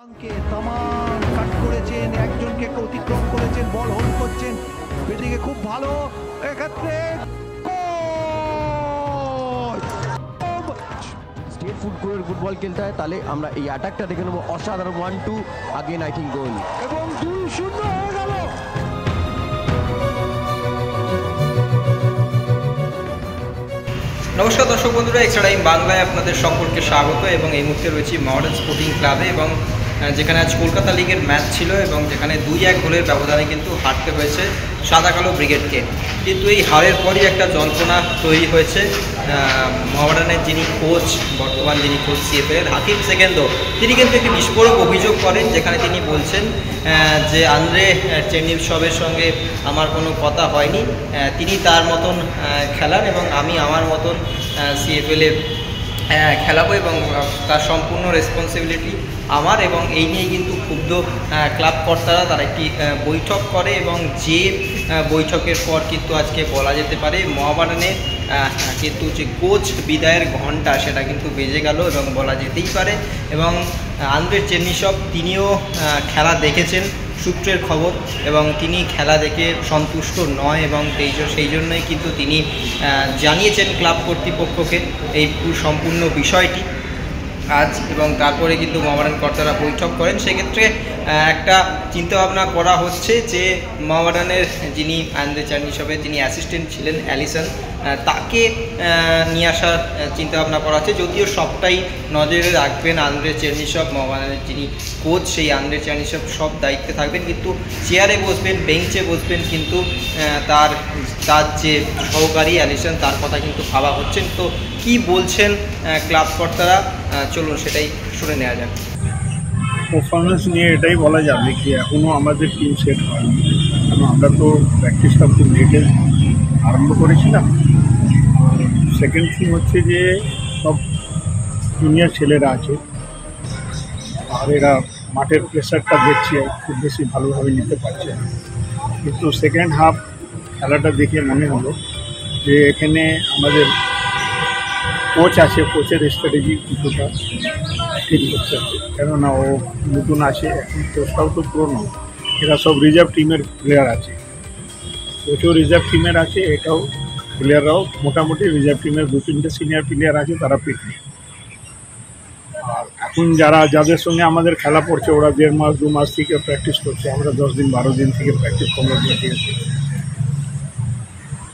কাট করেছেন, একজনকে অতিক্রম করেছেন, বল হোল্ড করছেন, এদিকে খুব ভালো এক্ষেত্রে स्टेट फुट করে ফুটবল খেলতে হয়, তাহলে আমরা এই অ্যাটাকটা দেখে নেব। অসাধারণ 1-2 अगेन आई थिंक গোল এবং 2-0 হয়ে গেল। নমস্কার দর্শক বন্ধুরা, এক্সট্রা টাইম বাংলায় আপনাদের সকলকে স্বাগত। এবং এই মুহূর্তে রয়েছি মডার্ন স্পোর্টিং ক্লাবে, এবং যেখানে আজ কলকাতা লিগের ম্যাচ ছিল এবং যেখানে 2-1 গোলের ব্যবধানে কিন্তু হারতে হয়েছে সাদা কালো ব্রিগেডকে। কিন্তু এই হারের পরই একটা যন্ত্রণা তৈরি হয়েছে মহামেডানের যিনি কোচ, বর্তমান যিনি কোচ সিএফএল হাকিম সেকেন্দো, তিনি কিন্তু একটি বিস্ফোরক অভিযোগ করেন, যেখানে তিনি বলছেন যে আন্দ্রে চেরনিভসবের সঙ্গে আমার কোনো কথা হয়নি, তিনি তার মতন খেলান এবং আমি আমার মতন সিএফএলে খেলাবো এবং তার সম্পূর্ণ রেসপন্সিবিলিটি আমার। এবং এই নিয়ে কিন্তু ক্ষুব্ধ ক্লাব কর্তারা তারা একটি বৈঠক করে, এবং যে বৈঠকের পর কিন্তু আজকে বলা যেতে পারে মহামেডানে কিন্তু যে কোচ বিদায়ের ঘণ্টা সেটা কিন্তু বেজে গেল এবং বলা যেতেই পারে। এবং আন্দ্রে চেরনিভসব তিনিও খেলা দেখেছেন সূত্রের খবর, এবং তিনি খেলা দেখে সন্তুষ্ট নয়, এবং সেই জন্যই কিন্তু তিনি জানিয়েছেন ক্লাব কর্তৃপক্ষকে এই সম্পূর্ণ বিষয়টি আজ। এবং তারপরে কিন্তু মহামেডান কর্তারা বৈঠক করেন। সেক্ষেত্রে একটা চিন্তাভাবনা করা হচ্ছে যে মহামেডানের যিনি আন্দ্রে চেরনিভসবের যিনি অ্যাসিস্ট্যান্ট ছিলেন অ্যালিসন, তাকে নিয়ে আসার চিন্তাভাবনা করা হচ্ছে, যদিও সবটাই নজরে রাখবেন আন্দ্রে চেরনিভসব। মহামেডানের যিনি কোচ সেই আন্দ্রে চেরনিভসব সব দায়িত্বে থাকবেন, কিন্তু চেয়ারে বসবেন, বেঞ্চে বসবেন, কিন্তু তার যে সহকারী অ্যালিসন তার কথা কিন্তু ভাবা হচ্ছেন। তো কি বলছেন ক্লাব কর্তারা, চলুন সেটাই শুনে নেওয়া যাক। পারফরমেন্স নিয়ে এটাই বলা যাবে কি এখনও আমাদের টিম সেট হয়নি, কারণ আমরা তো প্র্যাকটিসটা খুব লেটে আরম্ভ করেছিলাম। সেকেন্ড থিং হচ্ছে যে সব জুনিয়র ছেলেরা আছে, আর এরা মাঠের প্রেশারটা দেখছে খুব বেশি ভালোভাবে নিতে পারছে না। কিন্তু সেকেন্ড হাফ খেলাটা দেখে মনে হলো যে এখানে আমাদের কোচ আছে, কোচের স্ট্র্যাটেজি কিছুটা ঠিক করতে হবে, কেননা ও নতুন আছে, এখন কোচটাও তো পুরনো, এরা সব রিজার্ভ টিমের প্লেয়ার আছে, কোচও রিজার্ভ টিমের আছে, এটাও প্লেয়াররাও মোটামুটি রিজার্ভ টিমের 2-3টে সিনিয়র প্লেয়ার আছে, তারা পিকনিক। আর এখন যাদের সঙ্গে আমাদের খেলা পড়ছে ওরা 1.5 মাস 2 মাস থেকে প্র্যাকটিস করছে, আমরা 10 দিন 12 দিন থেকে প্র্যাকটিস 15 দিন থেকে।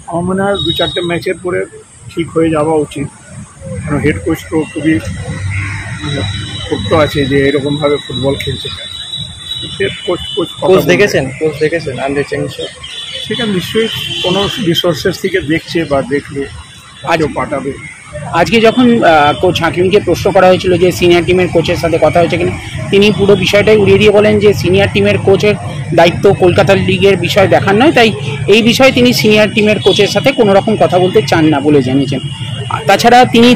আমার মনে হয় 2-4টে ম্যাচের পরে ঠিক হয়ে যাওয়া উচিত, কারণ হেড কোচ তো খুবই করতে আছে যে এরকমভাবে ফুটবল খেলছে। কোচ দেখেছেন আন্দ্রে চেরনিভসব, সেটা নিশ্চয়ই কোনো রিসোর্সেস থেকে দেখছে বা দেখলে আজও পাঠাবে। আজকে যখন কোচ হাকিমকে প্রশ্ন করা হয়েছিল যে সিনিয়র টিমের কোচের সাথে কথা হয়েছে কিনা, তিনি পুরো বিষয়টাই উড়িয়ে দিয়ে বলেন যে সিনিয়র টিমের কোচের দায়িত্ব কলকাতা লিগের বিষয় দেখার নয়, তাই এই বিষয়ে তিনি সিনিয়র টিমের কোচের সাথে কোনো রকম কথা বলতে চান না বলে জানিয়েছেন। তাছাড়া তিনি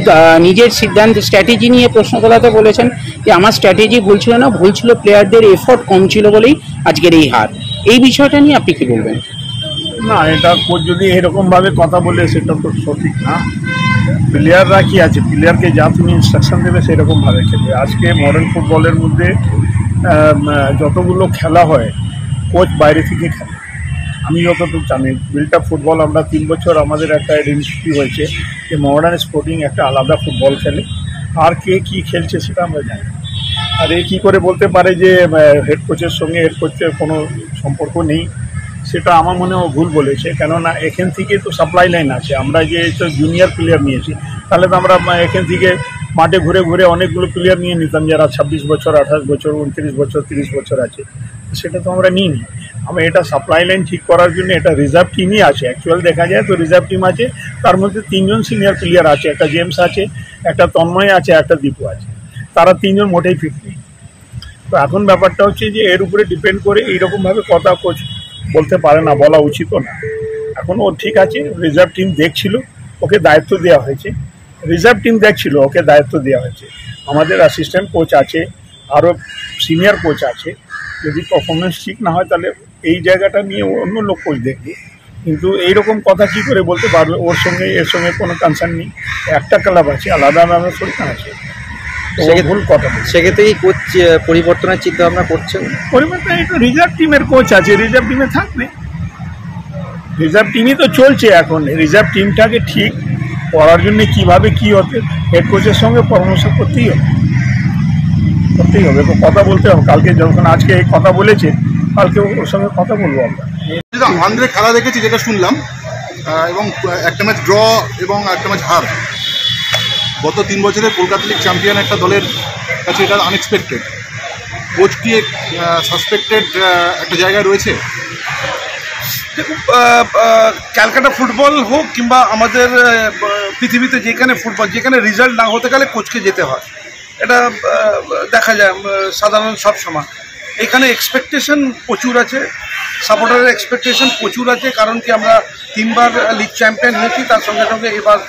নিজের সিদ্ধান্ত স্ট্র্যাটেজি নিয়ে প্রশ্ন করাতে বলেছেন যে আমার স্ট্র্যাটেজি ভুল ছিল না, ভুল ছিল প্লেয়ারদের এফোর্ট কম ছিল বলেই আজকের এই হার। এই বিষয়টা নিয়ে আপনি কী বলবেন? না, এটা কোচ যদি এরকমভাবে কথা বলে সেটা তো সঠিক না। প্লেয়াররা কি আছে, প্লেয়ারকে যা তুমি ইনস্ট্রাকশন দেবে সেরকমভাবে খেলবে। আজকে মডার্ন ফুটবলের মধ্যে যতগুলো খেলা হয় কোচ বাইরে থেকে খেলে। আমি যতটুকু জানি বিল্ট আপ ফুটবল, আমরা 3 বছর আমাদের একটা আইডেন্টিটি হয়েছে যে মডার্ন স্পোর্টিং একটা আলাদা ফুটবল খেলে, আর কে কী খেলছে সেটা আমরা জানি। আর এ কী করে বলতে পারে যে হেড কোচের সঙ্গে হেড কোচের কোনো সম্পর্ক নেই, সেটা আমার মনে হয় ভুল বলেছে। কেননা এখান থেকে তো সাপ্লাই লাইন আছে, আমরা যে জুনিয়র প্লেয়ার নিয়েছি, তাহলে তো আমরা এখান থেকে মাঠে ঘুরে ঘুরে অনেকগুলো প্লেয়ার নিয়ে নিতাম যারা 26 বছর 28 বছর 29 বছর 30 বছর আছে, সেটা তো আমরা নিইনি। আমরা এটা সাপ্লাই লাইন ঠিক করার জন্য এটা রিজার্ভ টিমই আছে। অ্যাকচুয়াল দেখা যায় তো রিজার্ভ টিম আছে, তার মধ্যে 3 জন সিনিয়র প্লেয়ার আছে, একটা জেমস আছে, একটা তন্ময় আছে, একটা দীপু আছে, তারা 3 জন মোটেই ফিট নেই। তো এখন ব্যাপারটা হচ্ছে যে এর উপরে ডিপেন্ড করে এইরকমভাবে কথা কোচ বলতে পারে না, বলা উচিতও না। এখন ও ঠিক আছে, রিজার্ভ টিম দেখছিল, ওকে দায়িত্ব দেওয়া হয়েছে, রিজার্ভ টিম দেখছিল, ওকে দায়িত্ব দেওয়া হয়েছে। আমাদের অ্যাসিস্ট্যান্ট কোচ আছে, আরও সিনিয়র কোচ আছে, যদি পারফরমেন্স ঠিক না হয় তাহলে এই জায়গাটা নিয়ে অন্য লোক কোচ দেখবে। কিন্তু এইরকম কথা কী করে বলতে পারবে? ওর সঙ্গে এর সঙ্গে কোনো কনসার্ন নেই, একটা ক্লাব আছে, আলাদা আলাদা সরকার আছে। ভুল কথা বলছে। সেক্ষেত্রে কি কোচ পরিবর্তনের চিন্তা ভাবনা করছেন? পরিবর্তন একটু রিজার্ভ টিমের কোচ আছে, রিজার্ভ টিমে থাকবে, রিজার্ভ টিমই তো চলছে এখন। রিজার্ভ টিমটাকে ঠিক করার জন্য কিভাবে কি হতে হেড কোচের সঙ্গে পরামর্শ করতেই হবে, কথা বলতে হবে। কালকে যখন আজকে এই কথা বলেছে, কালকে ওর সঙ্গে কথা বলবো আমরা। যেটা আন্দ্রে খেলা দেখেছি, যেটা শুনলাম, এবং একটা ম্যাচ ড্র এবং একটা ম্যাচ হার, গত 3 বছরের কলকাতা লিগ চ্যাম্পিয়ন একটা দলের কাছে এটা আনএক্সপেক্টেড। কোচ কি সাসপেক্টেড একটা জায়গায় রয়েছে? দেখুন, ক্যালকাটা ফুটবল হোক কিংবা আমাদের পৃথিবীতে যেখানে ফুটবল, যেখানে রেজাল্ট না হতে গেলে কোচকে যেতে হয়, এটা দেখা যায় সাধারণ সব সময়। এখানে এক্সপেকটেশন প্রচুর আছে, সাপোর্টারের এক্সপেকটেশন প্রচুর আছে, কারণ কি আমরা 3 বার লিগ চ্যাম্পিয়ন হয়েছি, তার সঙ্গে সঙ্গে এবার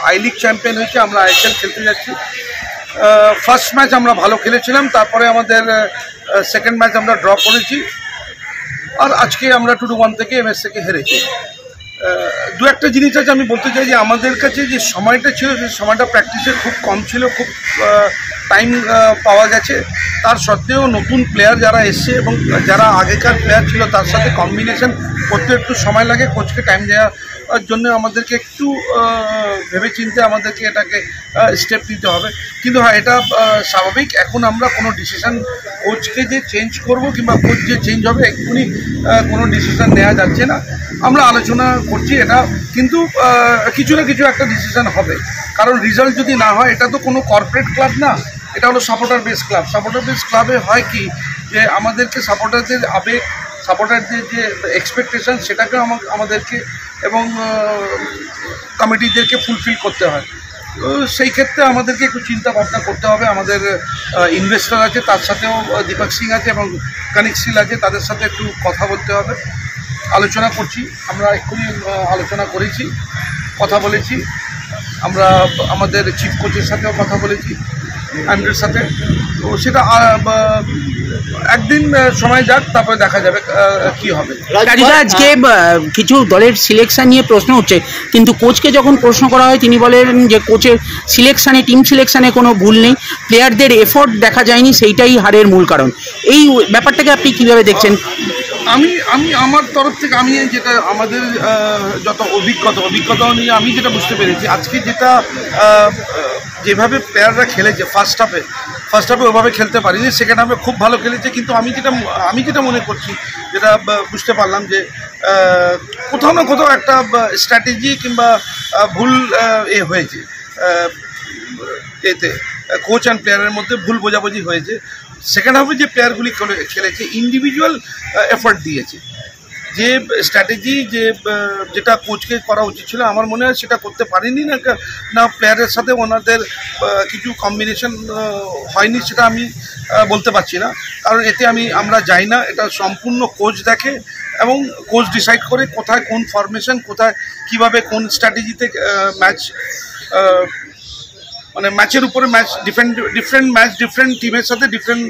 আই লিগ চ্যাম্পিয়ন হয়েছি, আমরা আইএসএল খেলতে যাচ্ছি। ফার্স্ট ম্যাচ আমরা ভালো খেলেছিলাম, তারপরে আমাদের সেকেন্ড ম্যাচ আমরা ড্র করেছি, আর আজকে আমরা 2-1 থেকে এমএস থেকে হেরেছি। দু একটা জিনিস আছে আমি বলতে চাই, যে আমাদের কাছে যে সময়টা ছিল, সেই সময়টা প্র্যাকটিসের খুব কম ছিল, খুব টাইম পাওয়া গেছে। তার সত্ত্বেও নতুন প্লেয়ার যারা এসছে এবং যারা আগেকার প্লেয়ার ছিল তার সাথে কম্বিনেশন করতে একটু সময় লাগে। কোচকে টাইম দেওয়ার জন্য আমাদেরকে একটু ভেবেচিন্তে আমাদেরকে এটাকে স্টেপ নিতে হবে। কিন্তু হ্যাঁ, এটা স্বাভাবিক। এখন আমরা কোনো ডিসিশান কোচকে যে চেঞ্জ করব কিংবা কোচ যে চেঞ্জ হবে, এক্ষুনি কোনো ডিসিশান নেওয়া যাচ্ছে না। আমরা আলোচনা করছি এটা, কিন্তু কিছু না কিছু একটা ডিসিশান হবে। কারণ রেজাল্ট যদি না হয়, এটা তো কোনো কর্পোরেট ক্লাব না, এটা হলো supporter base club. Supporter base ক্লাবে হয় কি, যে আমাদেরকে সাপোর্টারদের আবেগ, সাপোর্টারদের যে এক্সপেকটেশন, সেটাকেও আমাদেরকে এবং কমিটিদেরকে ফুলফিল করতে হয়। তো সেই ক্ষেত্রে আমাদেরকে একটু চিন্তা ভাবনা করতে হবে। আমাদের ইনভেস্টর আছে, তার সাথেও দীপক সিং আছে এবং কনিক সিল আছে, তাদের সাথে একটু কথা বলতে হবে। আলোচনা করছি, আমরা এক্ষুনি আলোচনা করেছি, কথা বলেছি। আমরা আমাদের চিফ কোচের সাথেও কথা বলেছি, আইমডের সাথে। তো সেটা একদিন সময় যাক, তারপরে দেখা যাবে কি হবে। আজকে কিছু দলের সিলেকশন নিয়ে প্রশ্ন হচ্ছে, কিন্তু কোচকে যখন প্রশ্ন করা হয়, তিনি বলেন যে কোচের সিলেকশানে, টিম সিলেকশানে কোনো ভুল নেই, প্লেয়ারদের এফোর্ট দেখা যায়নি, সেইটাই হারের মূল কারণ। এই ব্যাপারটাকে আপনি কীভাবে দেখছেন? আমি আমার তরফ থেকে আমি যেটা আমাদের যত অভিজ্ঞতা নিয়ে আমি যেটা বুঝতে পেরেছি, আজকে যেটা যেভাবে প্লেয়াররা খেলেছে ফার্স্ট হাফে ওভাবে খেলতে পারিনি। সেকেন্ড হাফে খুব ভালো খেলেছে, কিন্তু আমি যেটা মনে করছি, যেটা বুঝতে পারলাম, যে কোথাও না কোথাও একটা স্ট্র্যাটেজি কিংবা ভুল হয়েছে, এতে কোচ অ্যান্ড প্লেয়ারের মধ্যে ভুল বোঝাবুঝি হয়েছে। সেকেন্ড হাফে যে প্লেয়ারগুলি খেলেছে, ইন্ডিভিজুয়াল এফোর্ট দিয়েছে। যে স্ট্র্যাটেজি যেটা কোচকে করা উচিত ছিল, আমার মনে হয় সেটা করতে পারেনি, না প্লেয়ারের সাথে ওনাদের কিছু কম্বিনেশন হয়নি, সেটা আমি বলতে পারছি না। কারণ এতে আমরা যাই না, এটা সম্পূর্ণ কোচ দেখে এবং কোচ ডিসাইড করে কোথায় কোন ফরমেশন, কোথায় কিভাবে কোন স্ট্র্যাটেজিতে ম্যাচ, মানে ম্যাচের উপরে ম্যাচ, ডিফারেন্ট ম্যাচ, ডিফারেন্ট টিমের সাথে ডিফারেন্ট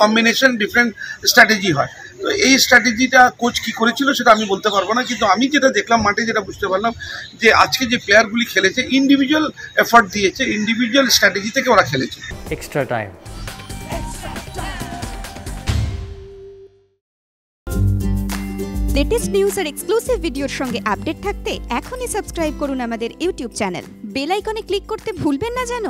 কম্বিনেশন, ডিফারেন্ট স্ট্র্যাটেজি হয়। তো এই স্ট্র্যাটেজিটা কোচ কী করেছিল সেটা আমি বলতে পারবো না, কিন্তু আমি যেটা দেখলাম মাঠে, যেটা বুঝতে পারলাম, যে আজকে যে প্লেয়ারগুলি খেলেছে, ইন্ডিভিজুয়াল এফর্ট দিয়েছে, ইন্ডিভিজুয়াল স্ট্র্যাটেজি থেকে ওরা খেলেছে। Extra time. লেটেস্ট নিউজ আর এক্সক্লুসিভ ভিডিওর সঙ্গে আপডেট থাকতে এখনই সাবস্ক্রাইব করুন আমাদের ইউটিউব চ্যানেল। বেল আইকনে ক্লিক করতে ভুলবেন না যেন।